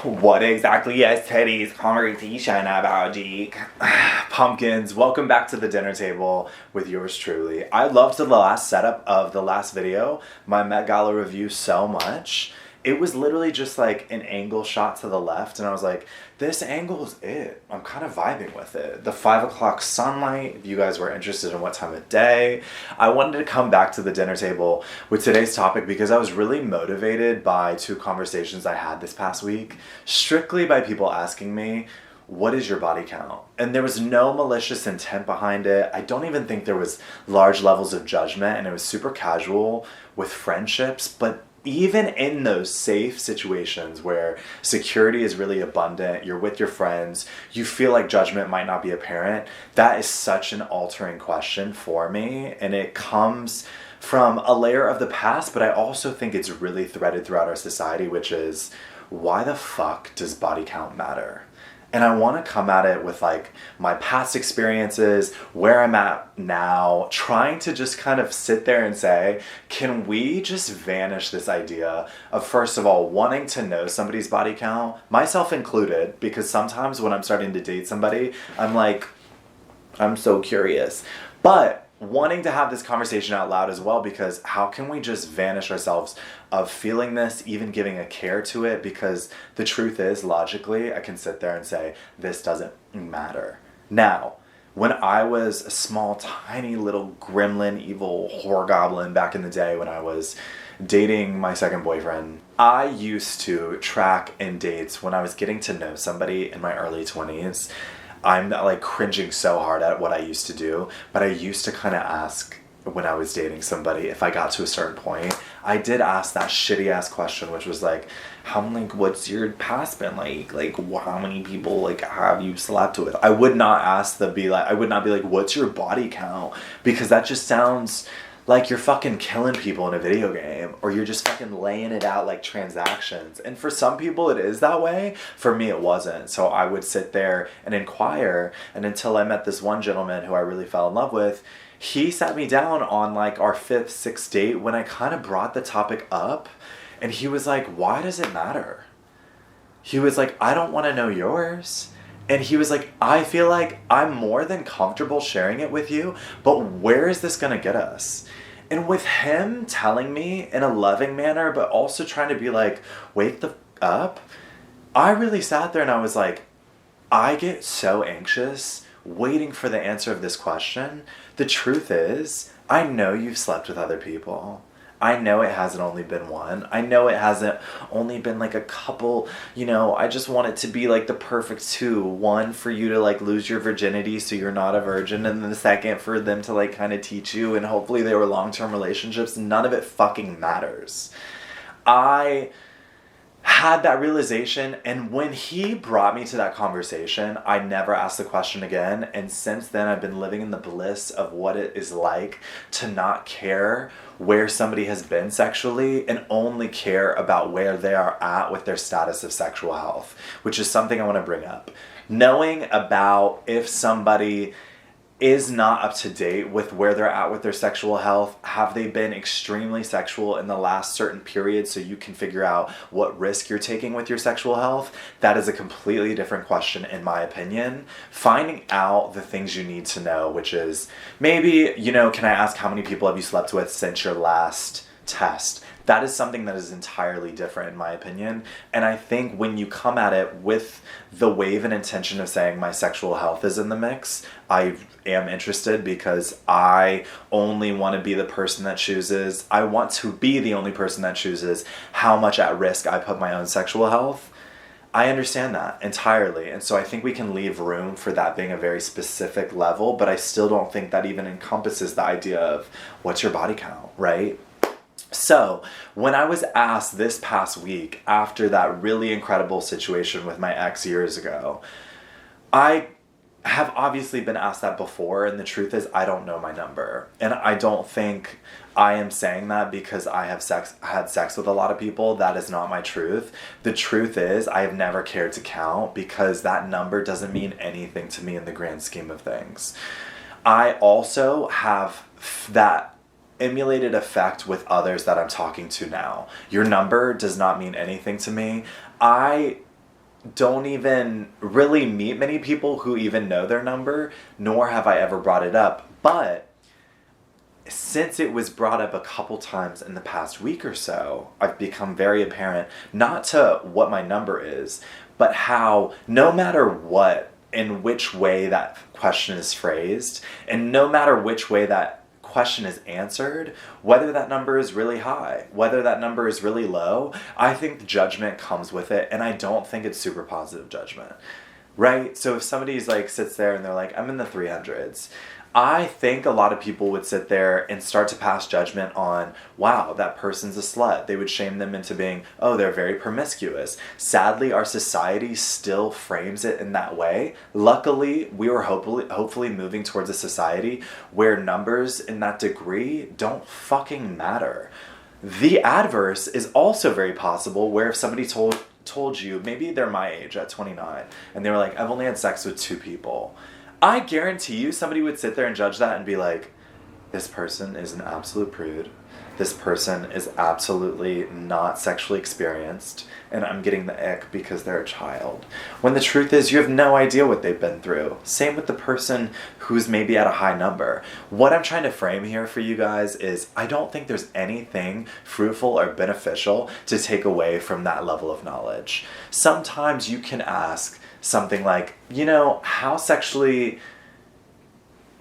What exactly is today's conversation about, Jake? Pumpkins, welcome back to the dinner table with yours truly. I loved the last setup of the last video, my Met Gala review, so much. It was literally just like an angle shot to the left, and I was like, this angle is it. I'm kind of vibing with it. The 5 o'clock sunlight, if you guys were interested in what time of day. I wanted to come back to the dinner table with today's topic because I was really motivated by two conversations I had this past week, strictly by people asking me, what is your body count? And there was no malicious intent behind it. I don't even think there was large levels of judgment, and it was super casual with friendships, but even in those safe situations where security is really abundant, you're with your friends, you feel like judgment might not be apparent, that is such an altering question for me. And it comes from a layer of the past, but I also think it's really threaded throughout our society, which is, why the fuck does body count matter? And I want to come at it with like my past experiences, where I'm at now, trying to just kind of sit there and say, can we just vanish this idea of, first of all, wanting to know somebody's body count, myself included, because sometimes when I'm starting to date somebody, I'm like, I'm so curious. But wanting to have this conversation out loud as well, because how can we just vanish ourselves of feeling this, even giving a care to it? Because the truth is, logically, I can sit there and say, this doesn't matter. Now, when I was a small, tiny little gremlin, evil whore goblin back in the day when I was dating my second boyfriend, I used to track in dates when I was getting to know somebody in my early 20s. I'm like cringing so hard at what I used to do, but I used to kind of ask when I was dating somebody, if I got to a certain point, I did ask that shitty ass question, which was like, what's your past been like? Like, how many people like have you slept with? I would not be like, what's your body count? Because that just sounds like you're fucking killing people in a video game, or you're just fucking laying it out like transactions. And for some people it is that way. For me it wasn't. So I would sit there and inquire, and until I met this one gentleman who I really fell in love with, he sat me down on like our 5th, 6th date when I kind of brought the topic up, and he was like, why does it matter? He was like, I don't want to know yours. And he was like, I feel like I'm more than comfortable sharing it with you, but where is this going to get us? And with him telling me in a loving manner, but also trying to be like, wake the up, I really sat there and I was like, I get so anxious waiting for the answer of this question. The truth is, I know you've slept with other people. I know it hasn't only been one. I know it hasn't only been like a couple, I just want it to be like the perfect two. One, for you to like lose your virginity so you're not a virgin, and then the second for them to like kind of teach you, and hopefully they were long-term relationships. None of it fucking matters. I had that realization, and when he brought me to that conversation, I never asked the question again. And since then, I've been living in the bliss of what it is like to not care where somebody has been sexually, and only care about where they are at with their status of sexual health, which is something I want to bring up. Knowing about if somebody is not up to date with where they're at with their sexual health. Have they been extremely sexual in the last certain period, so you can figure out what risk you're taking with your sexual health? That is a completely different question, in my opinion. Finding out the things you need to know, which is maybe, can I ask how many people have you slept with since your last test? That is something that is entirely different, in my opinion. And I think when you come at it with the wave and intention of saying my sexual health is in the mix, I am interested, because I only want to be the person that chooses. I want to be the only person that chooses how much at risk I put my own sexual health. I understand that entirely. And so I think we can leave room for that being a very specific level, but I still don't think that even encompasses the idea of what's your body count, right? So, when I was asked this past week, after that really incredible situation with my ex years ago, I have obviously been asked that before, and the truth is, I don't know my number. And I don't think I am saying that because I have had sex with a lot of people. That is not my truth. The truth is, I have never cared to count, because that number doesn't mean anything to me in the grand scheme of things. I also have that emulated effect with others that I'm talking to now. Your number does not mean anything to me. I don't even really meet many people who even know their number, nor have I ever brought it up. But since it was brought up a couple times in the past week or so, I've become very apparent, not to what my number is, but how no matter what, in which way that question is phrased, and no matter which way that question is answered, whether that number is really high, whether that number is really low, I think the judgment comes with it, and I don't think it's super positive judgment, right? So if somebody's like sits there and they're like, I'm in the 300s, I think a lot of people would sit there and start to pass judgment on, wow, that person's a slut. They would shame them into being, oh, they're very promiscuous. Sadly, our society still frames it in that way. Luckily, we were hopefully moving towards a society where numbers in that degree don't fucking matter. The adverse is also very possible, where if somebody told you, maybe they're my age at 29, and they were like, I've only had sex with 2 people. I guarantee you somebody would sit there and judge that and be like, this person is an absolute prude. This person is absolutely not sexually experienced, and I'm getting the ick because they're a child. When the truth is, you have no idea what they've been through. Same with the person who's maybe at a high number. What I'm trying to frame here for you guys is, I don't think there's anything fruitful or beneficial to take away from that level of knowledge. Sometimes you can ask something like, you know, how sexually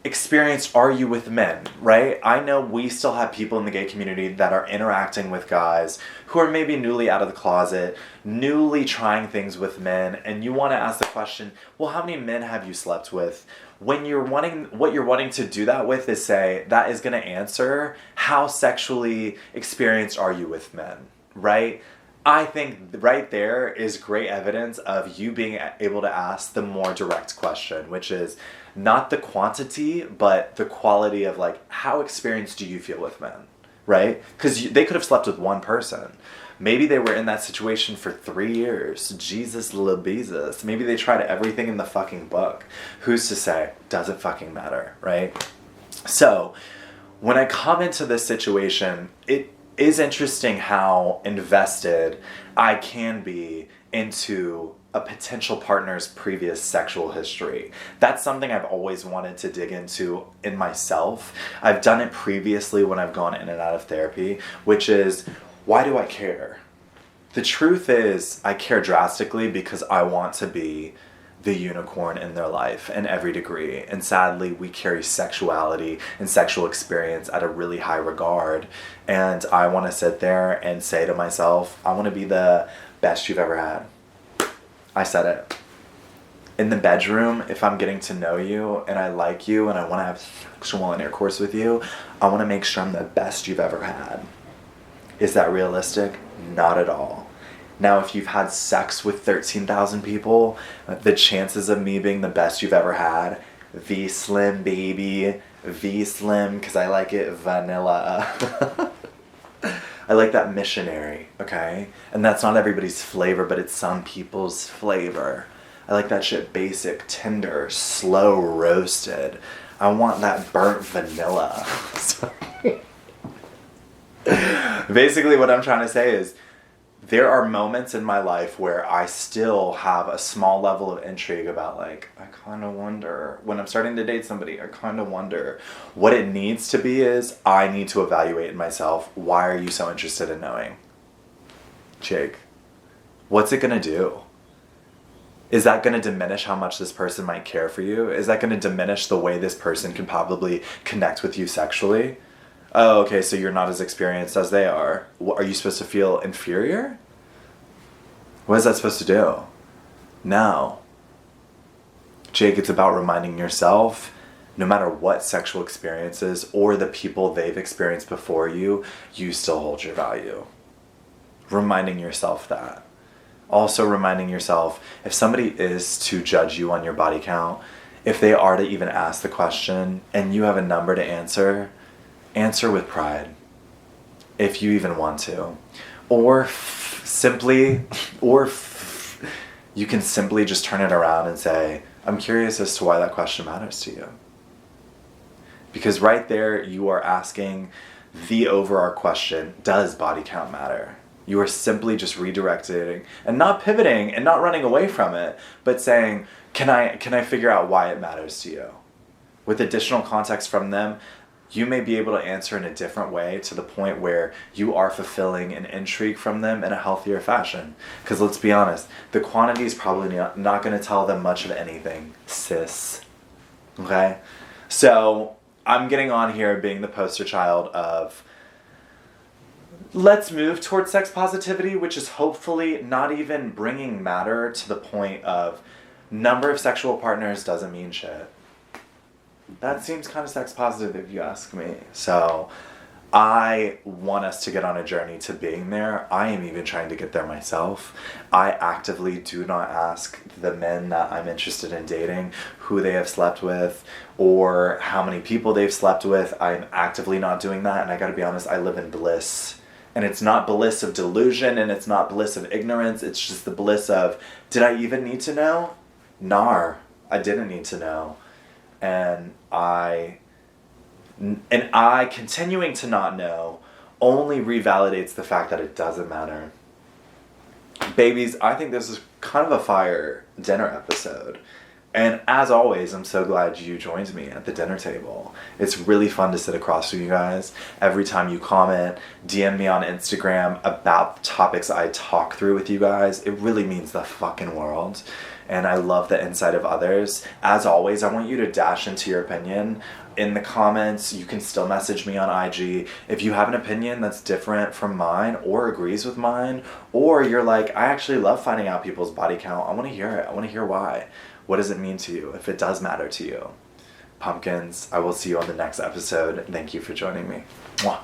experienced are you with men, right? I know we still have people in the gay community that are interacting with guys who are maybe newly out of the closet, newly trying things with men, and you want to ask the question, well, how many men have you slept with? When what you're wanting to do that with is say, that is going to answer, how sexually experienced are you with men, right? I think right there is great evidence of you being able to ask the more direct question, which is not the quantity, but the quality of like, how experienced do you feel with men, right? Because they could have slept with one person. Maybe they were in that situation for 3 years. Jesus LeBezus. Maybe they tried everything in the fucking book. Who's to say? Doesn't fucking matter, right? So when I come into this situation, it is interesting how invested I can be into a potential partner's previous sexual history. That's something I've always wanted to dig into in myself. I've done it previously when I've gone in and out of therapy, which is, why do I care? The truth is, I care drastically because I want to be the unicorn in their life in every degree. And sadly, we carry sexuality and sexual experience at a really high regard. And I want to sit there and say to myself, I want to be the best you've ever had. I said it. In the bedroom, if I'm getting to know you and I like you and I want to have sexual intercourse with you, I want to make sure I'm the best you've ever had. Is that realistic? Not at all. Now, if you've had sex with 13,000 people, the chances of me being the best you've ever had, V-Slim, baby, V-Slim, because I like it vanilla. I like that missionary, okay? And that's not everybody's flavor, but it's some people's flavor. I like that shit basic, tender, slow roasted. I want that burnt vanilla. Basically, what I'm trying to say is, there are moments in my life where I still have a small level of intrigue about like, I kind of wonder, when I'm starting to date somebody, I kind of wonder. What it needs to be is, I need to evaluate in myself, why are you so interested in knowing? Jake, what's it going to do? Is that going to diminish how much this person might care for you? Is that going to diminish the way this person can probably connect with you sexually? Oh, okay, so you're not as experienced as they are. Are you supposed to feel inferior? What is that supposed to do? No. Jake, it's about reminding yourself, no matter what sexual experiences or the people they've experienced before you, you still hold your value. Reminding yourself that. Also reminding yourself, if somebody is to judge you on your body count, if they are to even ask the question and you have a number to answer with pride, if you even want to. Or you can simply just turn it around and say, I'm curious as to why that question matters to you. Because right there, you are asking the overall question, does body count matter? You are simply just redirecting and not pivoting and not running away from it, but saying, can I figure out why it matters to you? With additional context from them, you may be able to answer in a different way to the point where you are fulfilling an intrigue from them in a healthier fashion. Because let's be honest, the quantity is probably not going to tell them much of anything, sis. Okay? So I'm getting on here being the poster child of let's move towards sex positivity, which is hopefully not even bringing matter to the point of number of sexual partners doesn't mean shit. That seems kind of sex positive if you ask me. So I want us to get on a journey to being there. I am even trying to get there myself. I actively do not ask the men that I'm interested in dating who they have slept with or how many people they've slept with. I'm actively not doing that, and I gotta be honest, I live in bliss. And it's not bliss of delusion, and it's not bliss of ignorance. It's just the bliss of, did I even need to know? Nar, I didn't need to know. And I continuing to not know only revalidates the fact that it doesn't matter. Babies, I think this is kind of a fire dinner episode. And as always, I'm so glad you joined me at the dinner table. It's really fun to sit across from you guys. Every time you comment, DM me on Instagram about the topics I talk through with you guys, it really means the fucking world. And I love the insight of others. As always, I want you to dash into your opinion. In the comments, you can still message me on IG. If you have an opinion that's different from mine or agrees with mine, or you're like, I actually love finding out people's body count, I want to hear it. I want to hear why. What does it mean to you, if it does matter to you? Pumpkins, I will see you on the next episode. Thank you for joining me. Mwah.